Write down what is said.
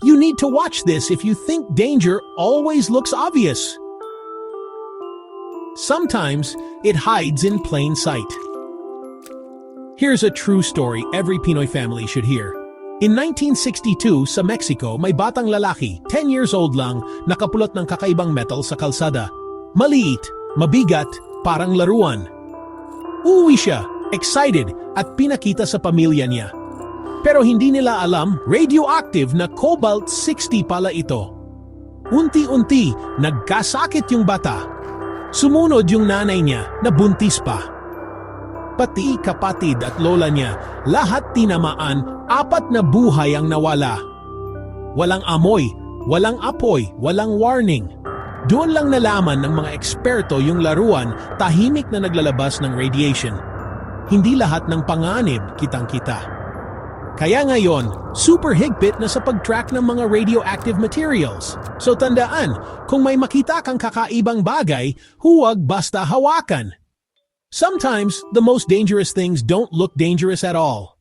You need to watch this if you think danger always looks obvious. Sometimes, it hides in plain sight. Here's a true story every Pinoy family should hear. In 1962, sa Mexico, may batang lalaki, 10 years old lang, nakapulot ng kakaibang metal sa kalsada. Maliit, mabigat, parang laruan. Uuwi siya, excited, at pinakita sa pamilya niya. Pero hindi nila alam, radioactive na cobalt-60 pala ito. Unti-unti, nagkasakit yung bata. Sumunod yung nanay niya na buntis pa. Pati kapatid at lola niya, lahat tinamaan, 4 na buhay ang nawala. Walang amoy, walang apoy, walang warning. Doon lang nalaman ng mga eksperto yung laruan tahimik na naglalabas ng radiation. Hindi lahat ng panganib kitang-kita. Kaya ngayon, super higpit na sa pag-track ng mga radioactive materials. So tandaan, kung may makita kang kakaibang bagay, huwag basta hawakan. Sometimes, the most dangerous things don't look dangerous at all.